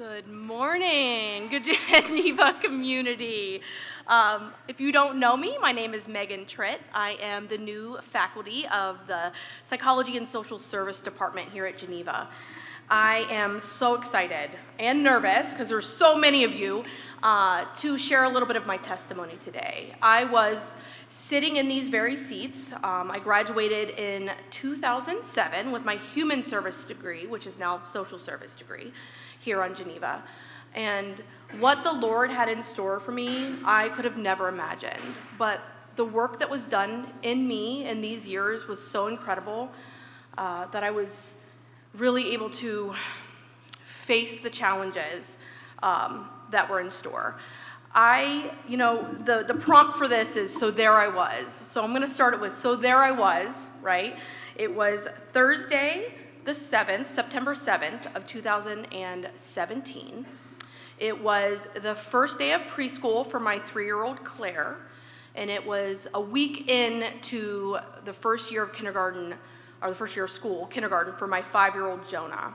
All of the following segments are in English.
Good morning, good Geneva community. If you don't know me, my name is Meghan Tritt. I am the new faculty of the Psychology and Social Service Department here at Geneva. I am so excited and nervous, because there's so many of you, to share a little bit of my testimony today. I was sitting in these very seats. I graduated in 2007 with my human service degree, which is now social service degree, here on Geneva. And what the Lord had in store for me, I could have never imagined. But the work that was done in me in these years was so incredible that I was really able to face the challenges that were in store. The prompt for this is, so there I was. So I'm gonna start it with, so there I was, right? It was Thursday, the 7th, September 7th of 2017. It was the first day of preschool for my 3-year-old Claire, and it was a week into the first year of kindergarten, or the first year of school, kindergarten, for my 5-year-old Jonah.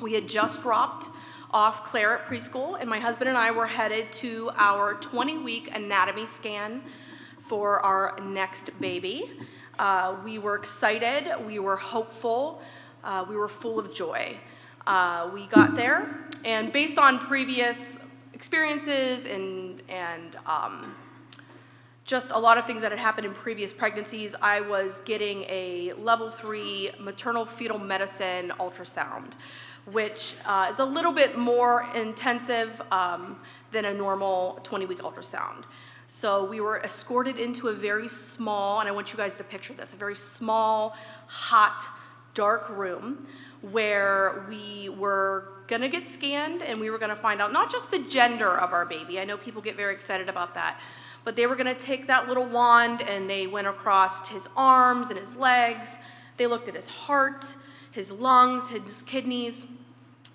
We had just dropped off Claire at preschool, and my husband and I were headed to our 20-week anatomy scan for our next baby. We were excited, we were hopeful, we were full of joy. We got there, and based on previous experiences and just a lot of things that had happened in previous pregnancies, I was getting a level 3 maternal fetal medicine ultrasound, which is a little bit more intensive than a normal 20-week ultrasound. So we were escorted into a very small, and I want you guys to picture this, a very small, hot, dark room where we were gonna get scanned, and we were gonna find out not just the gender of our baby. I know people get very excited about that, but they were gonna take that little wand and they went across his arms and his legs. They looked at his heart, his lungs, his kidneys,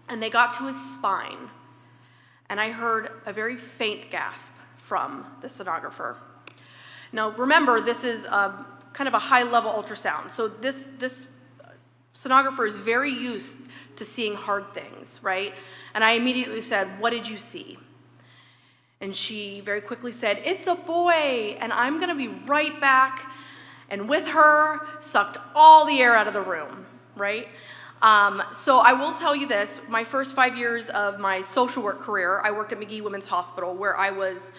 and they got to his spine. And I heard a very faint gasp from the sonographer. Now remember, this is kind of a high-level ultrasound, so this sonographer is very used to seeing hard things, right? And I immediately said, "What did you see?" And she very quickly said, "It's a boy, and I'm gonna be right back," and with her, sucked all the air out of the room, right? So I will tell you this, my first 5 years of my social work career, I worked at McGee Women's Hospital, where I was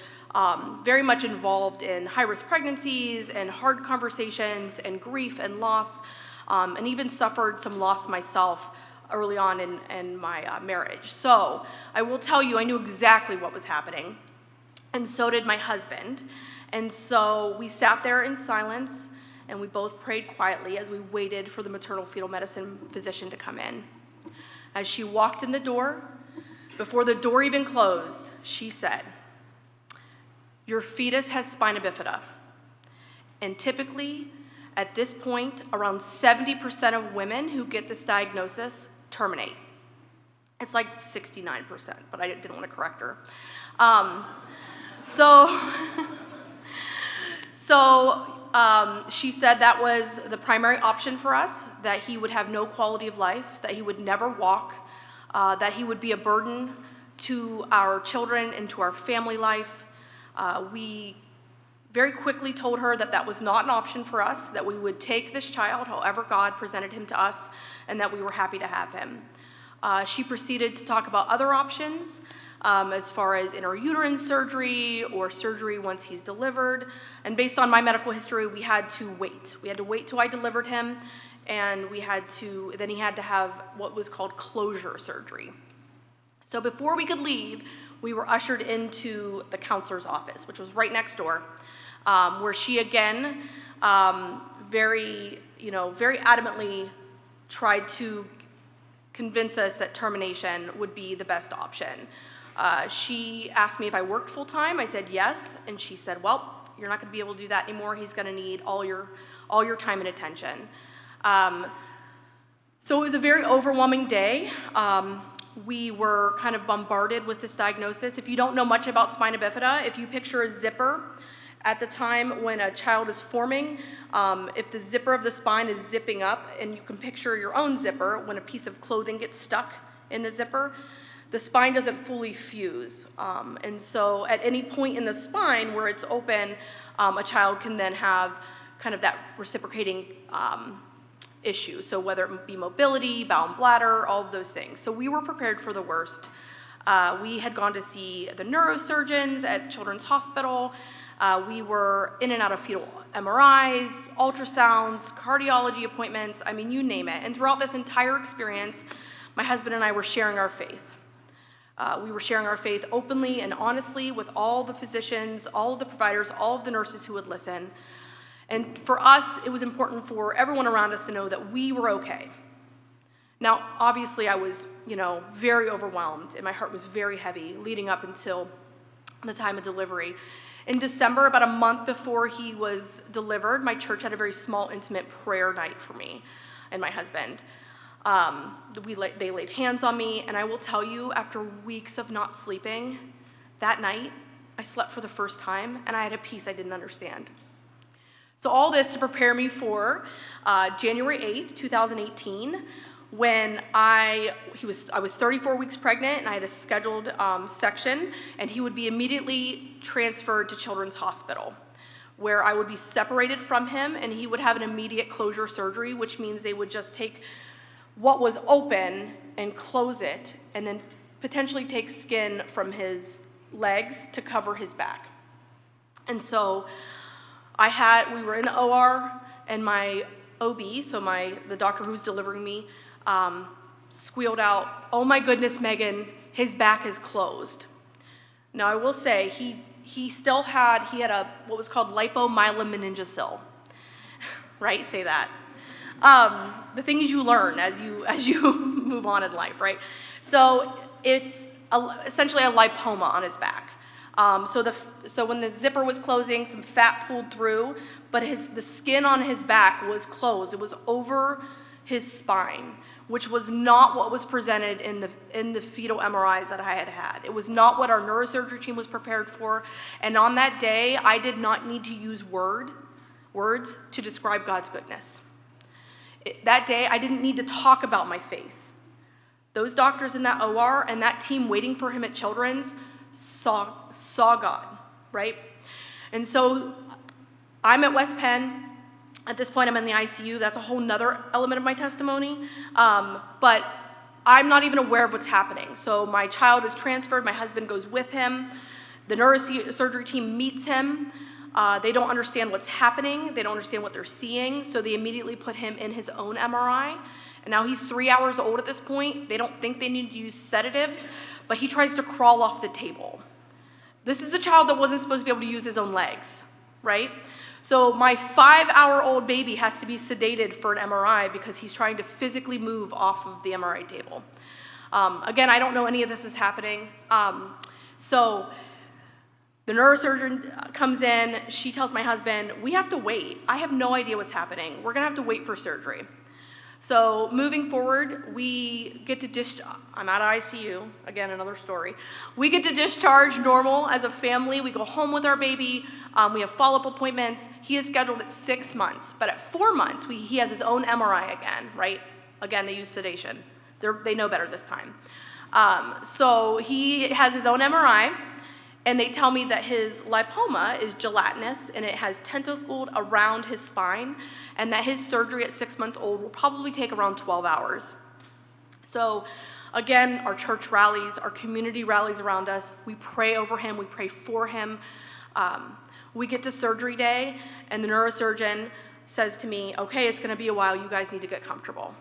very much involved in high-risk pregnancies and hard conversations and grief and loss, and even suffered some loss myself early on in my marriage. So I will tell you, I knew exactly what was happening, and so did my husband. And so we sat there in silence, and we both prayed quietly as we waited for the maternal fetal medicine physician to come in. As she walked in the door, before the door even closed, she said, "Your fetus has spina bifida, and typically, at this point, around 70% of women who get this diagnosis terminate." It's like 69%, but I didn't want to correct her. She said that was the primary option for us, that he would have no quality of life, that he would never walk, that he would be a burden to our children and to our family life. We very quickly told her that that was not an option for us, that we would take this child however God presented him to us, and that we were happy to have him. She proceeded to talk about other options, as far as intrauterine surgery or surgery once he's delivered. And based on my medical history, we had to wait. We had to wait till I delivered him, and then he had to have what was called closure surgery. So before we could leave, we were ushered into the counselor's office, which was right next door, where she again very adamantly tried to convince us that termination would be the best option. She asked me if I worked full-time. I said yes, and she said, "Well, you're not going to be able to do that anymore. He's going to need all your time and attention." So it was a very overwhelming day. We were kind of bombarded with this diagnosis. If you don't know much about spina bifida, if you picture a zipper at the time when a child is forming, if the zipper of the spine is zipping up, and you can picture your own zipper when a piece of clothing gets stuck in the zipper, the spine doesn't fully fuse. And so at any point in the spine where it's open, a child can then have kind of that reciprocating issue. So whether it be mobility, bowel and bladder, all of those things. So we were prepared for the worst. We had gone to see the neurosurgeons at Children's Hospital. We were in and out of fetal MRIs, ultrasounds, cardiology appointments, I mean, you name it. And throughout this entire experience, my husband and I were sharing our faith. We were sharing our faith openly and honestly with all the physicians, all of the providers, all of the nurses who would listen. And for us, it was important for everyone around us to know that we were okay. Now, obviously, I was, very overwhelmed, and my heart was very heavy leading up until the time of delivery. In December, about a month before he was delivered, my church had a very small, intimate prayer night for me and my husband. They laid hands on me, and I will tell you, after weeks of not sleeping, that night, I slept for the first time, and I had a peace I didn't understand. So all this to prepare me for January 8th, 2018, when I was 34 weeks pregnant, and I had a scheduled section, and he would be immediately transferred to Children's Hospital, where I would be separated from him, and he would have an immediate closure surgery, which means they would just take what was open and close it, and then potentially take skin from his legs to cover his back. And so we were in the OR, and my OB, so the doctor who was delivering me, squealed out, "Oh my goodness, Meghan, his back is closed." Now I will say, he had what was called lipomyelin, right? Say that. The things you learn as you move on in life, right? So it's essentially a lipoma on his back. So when the zipper was closing, some fat pulled through, but the skin on his back was closed. It was over his spine, which was not what was presented in the fetal MRIs that I had had. It was not what our neurosurgery team was prepared for. And on that day, I did not need to use words to describe God's goodness. That day, I didn't need to talk about my faith. Those doctors in that OR and that team waiting for him at Children's saw God, right? And so I'm at West Penn. At this point, I'm in the ICU. That's a whole nother element of my testimony. But I'm not even aware of what's happening. So my child is transferred. My husband goes with him. The neurosurgery team meets him. They don't understand what's happening. They don't understand what they're seeing. So they immediately put him in his own MRI. And now he's 3 hours old at this point. They don't think they need to use sedatives, but he tries to crawl off the table. This is the child that wasn't supposed to be able to use his own legs, right? So my 5-hour-old baby has to be sedated for an MRI because he's trying to physically move off of the MRI table. Again, I don't know any of this is happening. So the neurosurgeon comes in. She tells my husband, "We have to wait. I have no idea what's happening. We're going to have to wait for surgery." So moving forward, we get to I'm out of ICU, again, another story. We get to discharge normal as a family. We go home with our baby. We have follow-up appointments. He is scheduled at 6 months, but at 4 months, he has his own MRI again, right? Again, they use sedation. They know better this time. So he has his own MRI, and they tell me that his lipoma is gelatinous and it has tentacled around his spine, and that his surgery at 6 months old will probably take around 12 hours. So again, our church rallies, our community rallies around us. We pray over him, we pray for him. We get to surgery day, and the neurosurgeon says to me, "Okay, it's gonna be a while, you guys need to get comfortable."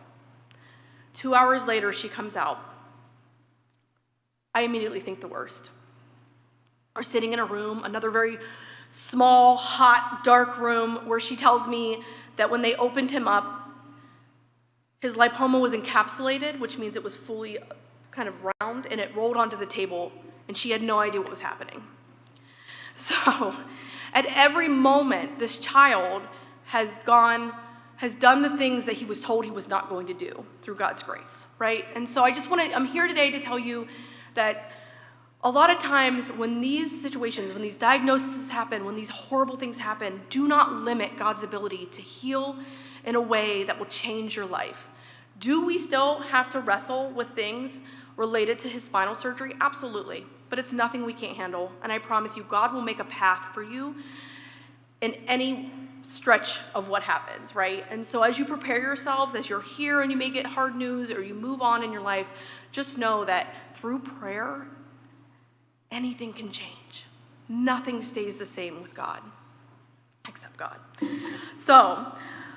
2 hours later, she comes out. I immediately think the worst. We're sitting in a room, another very small, hot, dark room, where she tells me that when they opened him up, his lipoma was encapsulated, which means it was fully kind of round, and it rolled onto the table, and she had no idea what was happening. So at every moment, this child has done the things that he was told he was not going to do through God's grace, right? And so I'm here today to tell you that a lot of times when these situations, when these diagnoses happen, when these horrible things happen, do not limit God's ability to heal in a way that will change your life. Do we still have to wrestle with things related to his spinal surgery? Absolutely. But it's nothing we can't handle. And I promise you, God will make a path for you in any stretch of what happens, right? And so as you prepare yourselves, as you're here and you may get hard news or you move on in your life, just know that through prayer, anything can change. Nothing stays the same with God, except God. So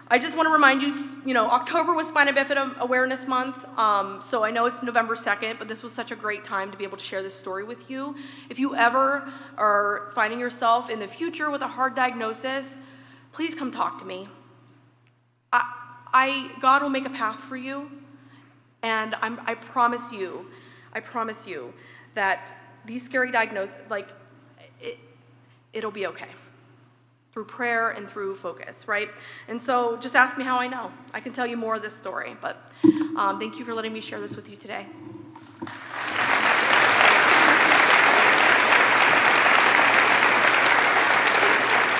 I just want to remind you, October was Spina Bifida Awareness Month. So I know it's November 2nd, but this was such a great time to be able to share this story with you. If you ever are finding yourself in the future with a hard diagnosis, please come talk to me. God will make a path for you, and I promise you that these scary diagnoses, it'll be okay. Through prayer and through focus, right? And so just ask me how I know. I can tell you more of this story, but thank you for letting me share this with you today.